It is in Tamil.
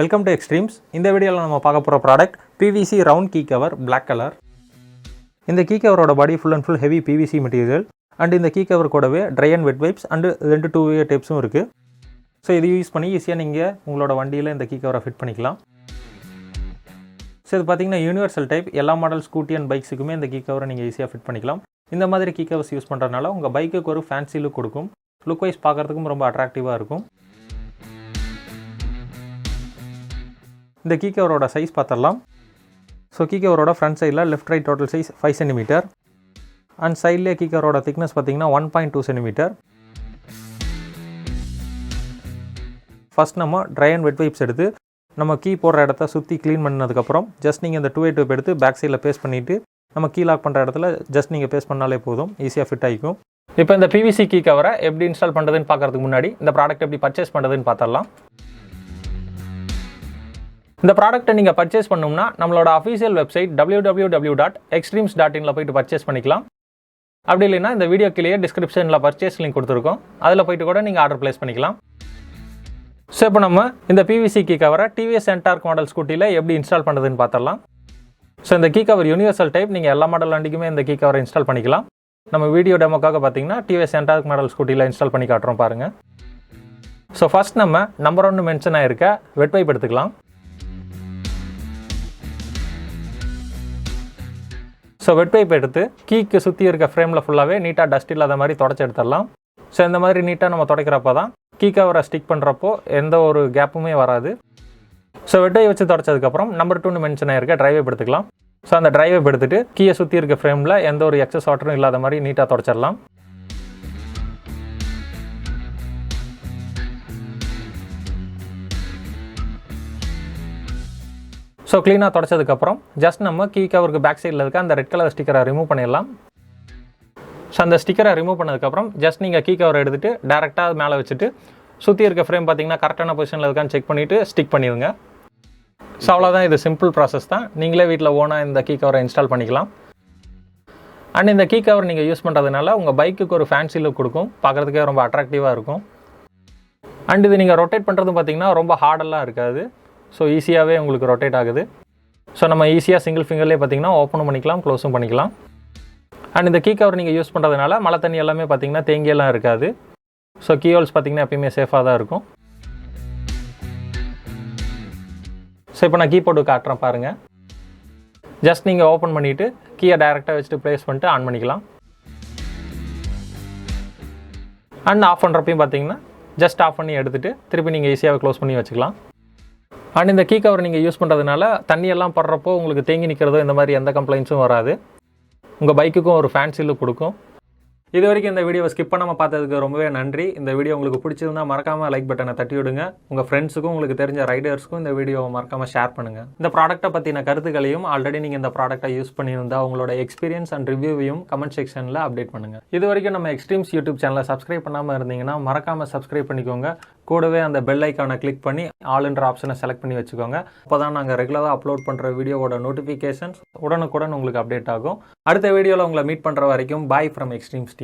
Welcome to extremes. இந்த வீடியோவில் நம்ம பார்க்க போகிற product PVC round key cover black colour. இந்த கீ கவரோட body full and full heavy PVC material and இந்த கீ கவர் கூடவே dry and wet wipes and 2 டேப்ஸும் இருக்குது. ஸோ இது யூஸ் பண்ணி ஈஸியாக நீங்கள் உங்களோட வண்டியில் இந்த கீ கவரை ஃபிட் பண்ணிக்கலாம். ஸோ இது பார்த்தீங்கன்னா யூனிவர்சல் டைப், எல்லா மாடல் ஸ்கூட்டி அண்ட் பைக்ஸுக்குமே இந்த கீ கவரை நீங்கள் ஈஸியாக ஃபிட் பண்ணிக்கலாம். இந்த மாதிரி கீ கவர்ஸ் யூஸ் பண்ணுறதுனால உங்கள் பைக்குக்கு ஒரு ஃபேன்சி லுக் கொடுக்கும், லுக் வைஸ் பார்க்குறதுக்கும் ரொம்ப அட்ராக்டிவாக இருக்கும். இந்த கீ கவரோட சைஸ் பார்த்துடலாம். ஸோ கீ கவரோட ஃப்ரண்ட் சைடில் left right total size 5 centimetre அண்ட் சைட்லேயே கீ கவரோட திக்னஸ் பார்த்தீங்கன்னா 1.2 சென்டிமீட்டர். ஃபஸ்ட் நம்ம ட்ரை அண்ட் வெட் வைப்ஸ் எடுத்து நம்ம கீ போடுற இடத்த சுற்றி க்ளீன் பண்ணதுக்கப்புறம் ஜஸ்ட் நீங்கள் இந்த 2 டூப் எடுத்து பேக் சைடில் பேஸ்ட் பண்ணிவிட்டு நம்ம கீ லாக் பண்ணுற இடத்துல ஜஸ்ட் நீங்கள் பேஸ்ட் பண்ணாலே போதும், ஈஸியாக ஃபிட் ஆகிக்கும். இப்போ இந்த பிவிசி கீ கவரை எப்படி இன்ஸ்டால் பண்ணுறதுன்னு பார்க்குறதுக்கு முன்னாடி இந்த ப்ராடக்ட் எப்படி பர்ச்சேஸ் பண்ணுறதுன்னு பார்த்துடலாம். இந்த ப்ராடக்ட்டை நீங்கள் பர்ச்சேஸ் பண்ணணும்னா நம்மளோட அஃபீஷியல் வெப்சைட் www.extremes.in போய்ட்டு பர்ச்சேஸ் பண்ணிக்கலாம். அப்படி இல்லைன்னா இந்த வீடியோ கீழே டிஸ்கிரிப்ஷனில் பர்ச்சேஸ் லிங்க் கொடுத்துருக்கோம், அதில் போய்ட்டு கூட நீங்கள் ஆர்டர் ப்ளேஸ் பண்ணிக்கலாம். ஸோ இப்போ நம்ம இந்த பிவிசி கீ கவரை டிவிஎஸ் என்டார்க் மாடல் ஸ்கூட்டியில் எப்படி இன்ஸ்டால் பண்ணுறதுன்னு பார்த்துடலாம். ஸோ இந்த கீ கவர் யூனிவர்சல் டைப், நீங்கள் எல்லா மாடல் வண்டிக்குமே இந்த கீ கவரை இன்ஸ்டால் பண்ணிக்கலாம். நம்ம வீடியோ டெமோக்காக பார்த்தீங்கன்னா டிவிஎஸ் என்டார்க் மாடல் ஸ்கூட்டியில் இன்ஸ்டால் பண்ணி காட்டுறோம் பாருங்கள். ஸோ ஃபஸ்ட் நம்ம நம்பர் 1 மென்ஷன் ஆகிருக்க வெட் வைப் எடுத்துக்கலாம். ஸோ வெட் பைப் எடுத்து கீக்கு சுற்றி இருக்க ஃப்ரேமில் ஃபுல்லாகவே நீட்டாக டஸ்ட் இல்லாத மாதிரி தொடச்சி எடுத்துடலாம். ஸோ இந்த மாதிரி நீட்டாக நம்ம துடைக்கிறப்ப தான் கீ கவரை ஸ்டிக் பண்ணுறப்போ எந்த ஒரு கேப்புமே வராது. ஸோ வெட் வைப் வச்சு தொடச்சதுக்கப்புறம் நம்பர் 2 மென்ஷன் ஆகிருக்க ட்ரை வைப் எடுத்துக்கலாம். ஸோ அந்த ட்ரை வைப் எடுத்துகிட்டு கீயை சுற்றி இருக்க ஃப்ரேமில் எந்த ஒரு எக்ஸஸ் வாட்டரும் இல்லாத மாதிரி நீட்டாக தொடச்சிடலாம். ஸோ க்ளீனாக தொடச்சதுக்கப்புறம் ஜஸ்ட் நம்ம கீ கவருக்கு பேக் சைடில் இருக்க அந்த ரெட் கலர் ஸ்டிக்கரை ரிமூவ் பண்ணிடலாம். ஸோ அந்த ஸ்டிக்கரை ரிமூவ் பண்ணதுக்கப்புறம் ஜஸ்ட் நீங்கள் கீ கவரை எடுத்துகிட்டு டேரெக்டாக மேலே வச்சுட்டு சுற்றி இருக்க ஃப்ரேம் பார்த்தீங்கன்னா கரெக்டான பொசிஷனில் இருக்கான்னு செக் பண்ணிவிட்டு ஸ்டிக் பண்ணிடுங்க. ஸோ அவ்வளோதான், இது சிம்பிள் ப்ராசஸ் தான். நீங்களே வீட்டில் ஓனாக இந்த கீ கவரை இன்ஸ்டால் பண்ணிக்கலாம். அண்ட் இந்த கீ கவர் நீங்கள் யூஸ் பண்ணுறதுனால உங்கள் பைக்குக்கு ஒரு ஃபேன்சி லுக் கொடுக்கும், பார்க்குறதுக்கே ரொம்ப அட்ராக்டிவாக இருக்கும். அண்ட் இது நீங்கள் ரொட்டேட் பண்ணுறது பார்த்தீங்கன்னா ரொம்ப ஹார்டெல்லாம் இருக்காது. ஸோ ஈஸியாகவே உங்களுக்கு ரொட்டேட் ஆகுது. ஸோ நம்ம ஈஸியாக சிங்கிள் ஃபிங்கர்லேயே பார்த்தீங்கன்னா ஓப்பனும் பண்ணிக்கலாம், க்ளோஸும் பண்ணிக்கலாம். அண்ட் இந்த கீ கவர் நீங்கள் யூஸ் பண்ணுறதுனால மழை தண்ணி எல்லாமே பார்த்தீங்கன்னா தேங்கியெல்லாம் இருக்காது. ஸோ கீ ஹோல்ஸ் பார்த்தீங்கன்னா எப்பயுமே சேஃபாக தான் இருக்கும். ஸோ இப்போ நான் கீ போர்டு காட்டுறேன் பாருங்கள். ஜஸ்ட் நீங்கள் ஓப்பன் பண்ணிவிட்டு கீயை டைரெக்டாக வச்சுட்டு ப்ளேஸ் பண்ணிட்டு ஆன் பண்ணிக்கலாம். அண்ட் ஆஃப் பண்ணுறப்பையும் பார்த்தீங்கன்னா ஜஸ்ட் ஆஃப் பண்ணி எடுத்துகிட்டு திருப்பி நீங்கள் ஈஸியாக க்ளோஸ் பண்ணி வச்சுக்கலாம். அண்ட் இந்த கீ கவர் நீங்கள் யூஸ் பண்ணுறதுனால தண்ணியெல்லாம் படுறப்போ உங்களுக்கு தேங்கி நிற்கிறதோ இந்த மாதிரி எந்த கம்ப்ளைண்ட்ஸும் வராது. உங்கள் பைக்குக்கும் ஒரு ஃபேன்சி லுக் கொடுக்கும். இது வரைக்கும் இந்த வீடியோவை ஸ்கிப் பண்ணாமல் பார்த்ததுக்கு ரொம்பவே நன்றி. இந்த வீடியோ உங்களுக்கு பிடிச்சிருந்தால் மறக்காமல் லைக் பட்டனை தட்டி விடுங்க. உங்கள் ஃப்ரெண்ட்ஸுக்கும் உங்களுக்கு தெரிஞ்ச ரைடர்ஸ்க்கும் இந்த வீடியோவை மறக்காமல் ஷேர் பண்ணுங்கள். இந்த ப்ராடக்ட்டை பற்றின கருத்துக்களையும் ஆல்ரெடி நீங்கள் இந்த ப்ராடக்ட்டை யூஸ் பண்ணியிருந்தால் உங்களோட எக்ஸ்பீரியன்ஸ் அண்ட் ரிவ்யூவையும் கமெண்ட் செக்ஷனில் அப்டேட் பண்ணுங்கள். இது வரைக்கும் நம்ம எக்ஸ்ட்ரீம்ஸ் யூடியூப் சேனலை சப்ஸ்கிரைப் பண்ணாமல் இருந்தீங்கன்னா மறக்காமல் சப்ஸ்கிரைப் பண்ணிக்கோங்க. கூடவே அந்த பெல் ஐக்கானை கிளிக் பண்ணி ஆல்ன்ற ஆப்ஷனை செலக்ட் பண்ணி வச்சுக்கோங்க. அப்போ தான் நாங்கள் ரெகுலராக அப்லோட் பண்ணுற வீடியோவோட நோட்டிஃபிகேஷன்ஸ் உடனுக்குடன் உங்களுக்கு அப்டேட் ஆகும். அடுத்த வீடியோவில் உங்களை மீட் பண்ணுற வரைக்கும் பாய் ஃப்ரம் எக்ஸ்ட்ரீம்ஸ்.